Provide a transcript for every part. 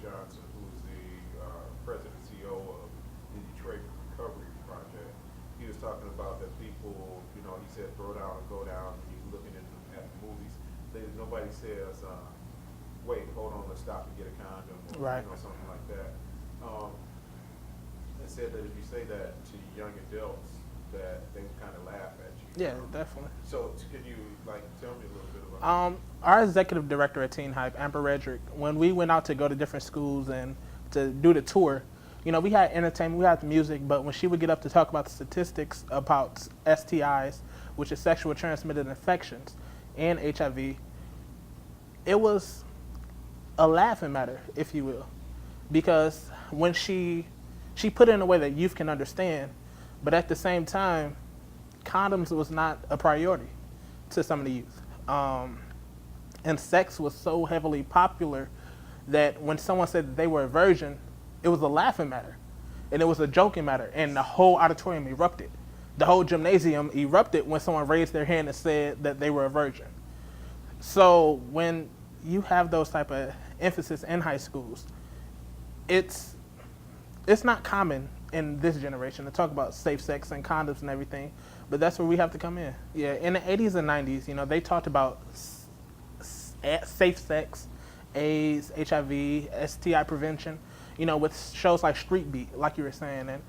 Johnson, who's the president and CEO of the Detroit Recovery Project. He was talking about that people, he said throw down and go down, and you looking at the movies. Nobody says, wait, hold on, let's stop and get a condom, or Right. something like that. It said that if you say that to young adults, that they would kind of laugh at you. Yeah, definitely. So can you tell me a little bit about Our executive director at Teen Hype, Amber Redrick, when we went out to go to different schools and to do the tour, we had entertainment, we had the music, but when she would get up to talk about the statistics about STIs, which is sexual transmitted infections, and HIV, it was a laughing matter, if you will, because when she put it in a way that youth can understand, but at the same time, condoms was not a priority to some of the youth. And sex was so heavily popular that when someone said that they were a virgin, it was a laughing matter. And it was a joking matter. And the whole auditorium erupted. The whole gymnasium erupted when someone raised their hand and said that they were a virgin. So when you have those type of emphasis in high schools, it's not common in this generation to talk about safe sex and condoms and everything, but that's where we have to come in. Yeah, in the 80s and 90s, they talked about safe sex, AIDS, HIV, STI prevention, with shows like Street Beat, like you were saying, and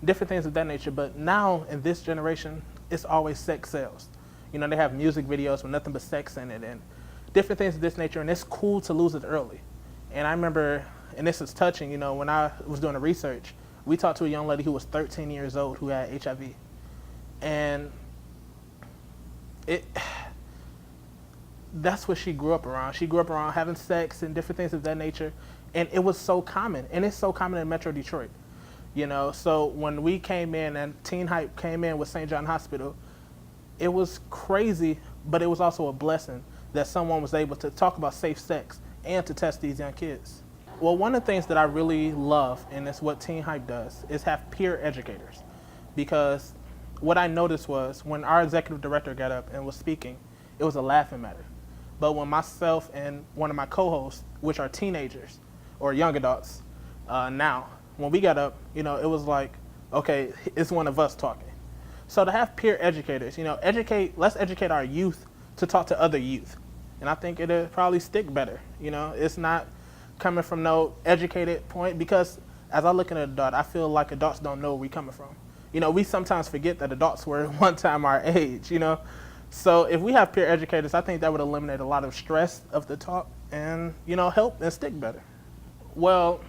different things of that nature. But now in this generation, it's always sex sells. They have music videos with nothing but sex in it and different things of this nature, and it's cool to lose it early. And I remember, and this is touching, when I was doing the research, we talked to a young lady who was 13 years old who had HIV. And that's what she grew up around. She grew up around having sex and different things of that nature. And it was so common. And it's so common in Metro Detroit. So when we came in and Teen Hype came in with St. John Hospital, it was crazy, but it was also a blessing that someone was able to talk about safe sex and to test these young kids. Well, one of the things that I really love, and it's what Teen Hype does, is have peer educators. Because what I noticed was when our executive director got up and was speaking, it was a laughing matter. But when myself and one of my co-hosts, which are teenagers or young adults now, when we got up, it was like, okay, it's one of us talking. So to have peer educators, let's educate our youth to talk to other youth. And I think it'll probably stick better. It's not coming from no educated point, because as I look at an adult, I feel like adults don't know where we're coming from. We sometimes forget that adults were at one time our age, So if we have peer educators, I think that would eliminate a lot of stress of the talk and, help and stick better. Well,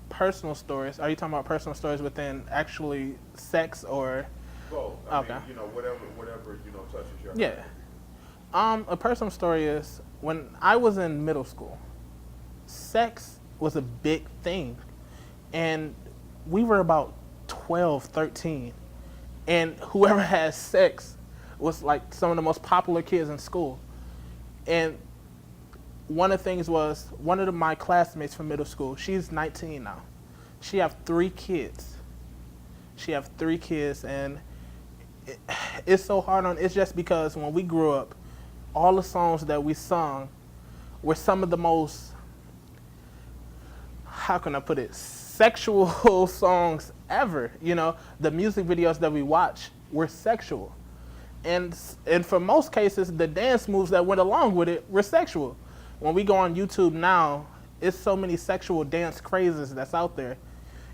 personal stories. Are you talking about personal stories within actually sex or? both? Okay. Whatever touches your heart. Yeah. A personal story is when I was in middle school, sex was a big thing. And we were about 12, 13. And whoever had sex was like some of the most popular kids in school. And one of the things was, one of my classmates from middle school, she's 19 now. She have 3 kids. And it's so hard on, it's just because when we grew up, all the songs that we sung were some of the most, how can I put it, sexual songs ever. The music videos that we watch were sexual. And for most cases, the dance moves that went along with it were sexual. When we go on YouTube now, it's so many sexual dance crazes that's out there.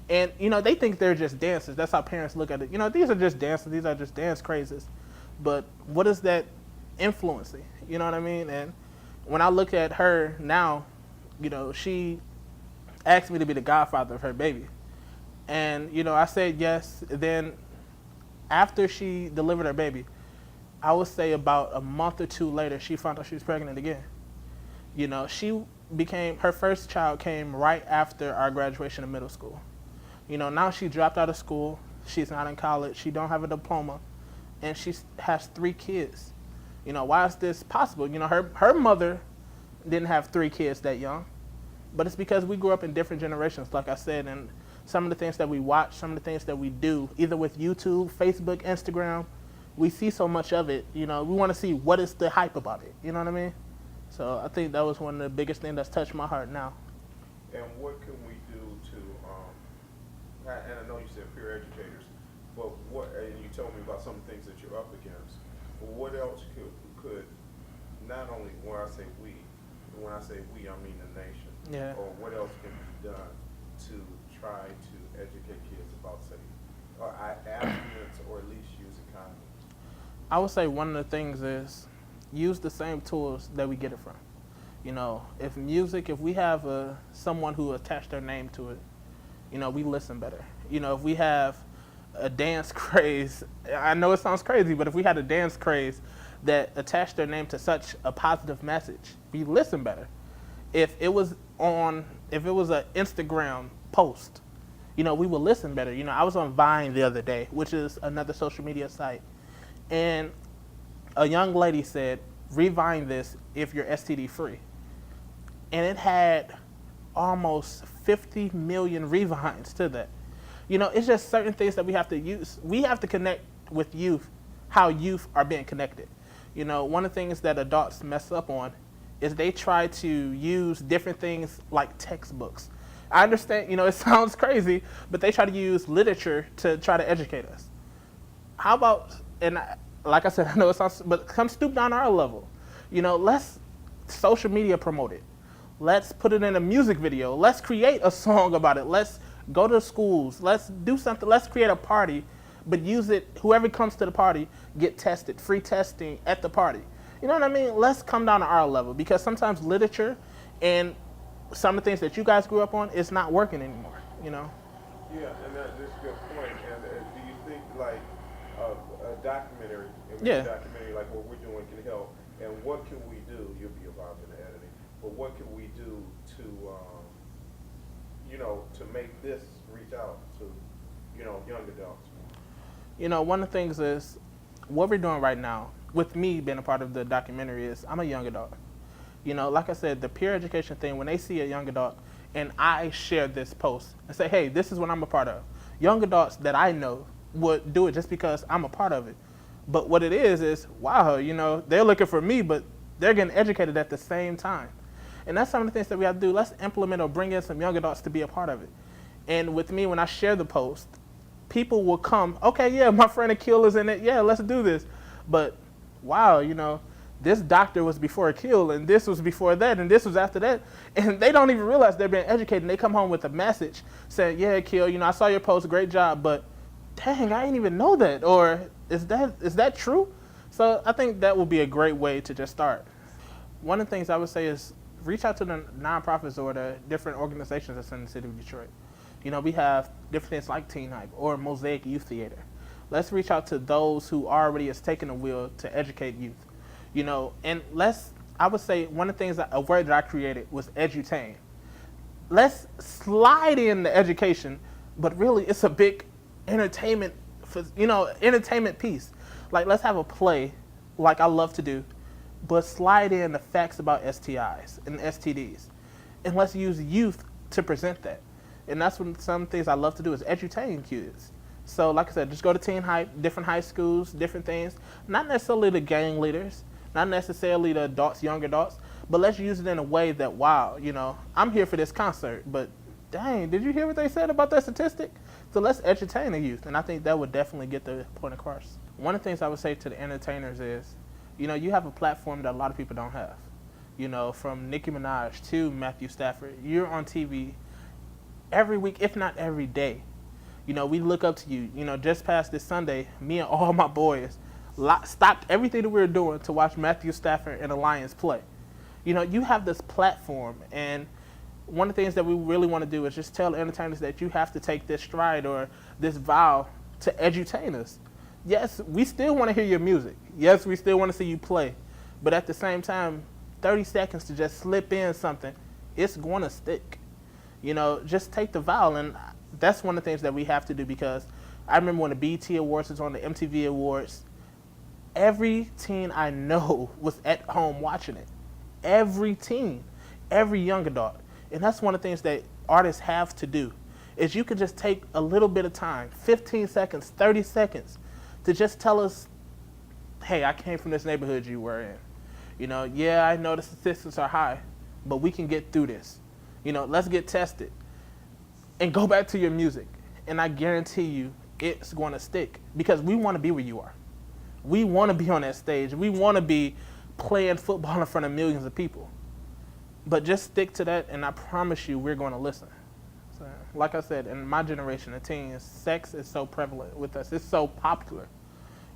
And, they think they're just dances. That's how parents look at it. These are just dances. These are just dance crazes. But what is that influencing? You know what I mean? And when I look at her now, she asked me to be the godfather of her baby. And, I said yes. Then after she delivered her baby, I would say about a month or 2 later, she found out she was pregnant again. Her first child came right after our graduation of middle school. Now she dropped out of school. She's not in college. She don't have a diploma. And she has 3 kids. Why is this possible? Her mother didn't have 3 kids that young. But it's because we grew up in different generations, like I said, and some of the things that we watch, some of the things that we do, either with YouTube, Facebook, Instagram, we see so much of it. We want to see what is the hype about it. You know what I mean? So I think that was one of the biggest things that's touched my heart now. And what can we do to, and I know you said peer educators, but what, and you told me about some things that you're up against. What else could not only when I say we, I mean the nation. Yeah. Or what else can be done to try to educate kids about safe, or abstinence, or at least using condoms? I would say one of the things is use the same tools that we get it from. If we have someone who attached their name to it, we listen better. If we have a dance craze, I know it sounds crazy, but if we had a dance craze that attached their name to such a positive message, we listen better. If it was an Instagram post, we would listen better. I was on Vine the other day, which is another social media site, and a young lady said, "Revine this if you're STD free," and it had almost 50 million revines to that. It's just certain things that we have to use. We have to connect with youth, how youth are being connected. One of the things that adults mess up on is they try to use different things like textbooks. I understand, it sounds crazy, but they try to use literature to try to educate us. How about, like I said, I know it sounds, but come stoop down our level. Let's social media promote it. Let's put it in a music video. Let's create a song about it. Let's go to schools. Let's do something. Let's create a party, but use it. Whoever comes to the party, get tested. Free testing at the party. You know what I mean? Let's come down to our level, because sometimes literature and some of the things that you guys grew up on is not working anymore. Yeah, and that's a good point. And do you think like a documentary, documentary like what we're doing can help? And what can we do? You'll be involved in the editing, but what can we do to, to make this reach out to, young adults? One of the things is what we're doing right now. With me being a part of the documentary is I'm a young adult. Like I said, the peer education thing, when they see a young adult and I share this post and say, hey, this is what I'm a part of. Young adults that I know would do it just because I'm a part of it. But what it is, wow, they're looking for me, but they're getting educated at the same time. And that's some of the things that we have to do. Let's implement or bring in some young adults to be a part of it. And with me, when I share the post, people will come, okay, yeah, my friend Akil is in it. Yeah, let's do this. But wow, this doctor was before Akil, and this was before that, and this was after that. And they don't even realize they're being educated. And they come home with a message saying, yeah, Akil, I saw your post, great job, but dang, I didn't even know that. Or is that true? So I think that would be a great way to just start. One of the things I would say is reach out to the nonprofits or the different organizations that's in the city of Detroit. We have different things like Teen Hype or Mosaic Youth Theater. Let's reach out to those who already has taken the wheel to educate youth. And I would say one of the things, a word that I created was edutain. Let's slide in the education, but really it's a big entertainment piece. Like, let's have a play like I love to do, but slide in the facts about STIs and STDs. And let's use youth to present that. And that's when some things I love to do is edutain kids. So like I said, just go to Teen Hype, different high schools, different things. Not necessarily the gang leaders, not necessarily the adults, young adults, but let's use it in a way that, wow, I'm here for this concert, but dang, did you hear what they said about that statistic? So let's edutain the youth, and I think that would definitely get the point across. One of the things I would say to the entertainers is, you have a platform that a lot of people don't have. From Nicki Minaj to Matthew Stafford, you're on TV every week, if not every day. We look up to you. Just past this Sunday, me and all my boys stopped everything that we were doing to watch Matthew Stafford and the Lions play. You have this platform, and one of the things that we really want to do is just tell entertainers that you have to take this stride or this vow to edutain us. Yes, we still want to hear your music. Yes, we still want to see you play. But at the same time, 30 seconds to just slip in something, it's going to stick. Just take the vow. And that's one of the things that we have to do, because I remember when the BET Awards was on, the MTV Awards, every teen I know was at home watching it. Every teen, every young adult. And that's one of the things that artists have to do, is you can just take a little bit of time, 15 seconds, 30 seconds, to just tell us, hey, I came from this neighborhood you were in. Yeah, I know the statistics are high, but we can get through this. Let's get tested and go back to your music. And I guarantee you it's going to stick because we want to be where you are. We want to be on that stage. We want to be playing football in front of millions of people. But just stick to that, and I promise you we're going to listen. So, like I said, in my generation of teens, sex is so prevalent with us. It's so popular.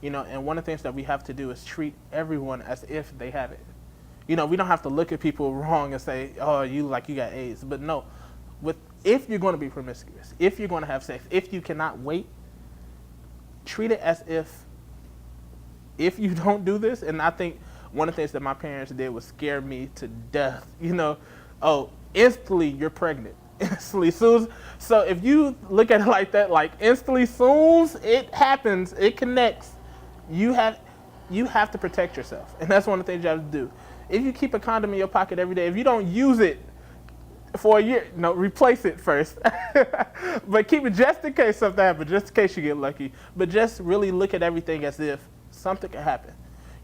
And one of the things that we have to do is treat everyone as if they have it. We don't have to look at people wrong and say, oh, you got AIDS. But no, if you're going to be promiscuous, if you're going to have sex, if you cannot wait, treat it as if you don't do this. And I think one of the things that my parents did was scare me to death. Instantly you're pregnant. Instantly, soon. So if you look at it like that, like instantly, soon it happens, it connects. You have to protect yourself, and that's one of the things you have to do. If you keep a condom in your pocket every day, if you don't use it for a year, no, replace it first. But keep it just in case something happens, just in case you get lucky. But just really look at everything as if something could happen.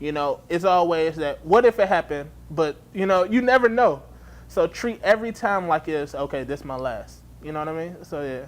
It's always that, what if it happened? But, you never know. So treat every time like it's, okay, this is my last. You know what I mean? So, yeah.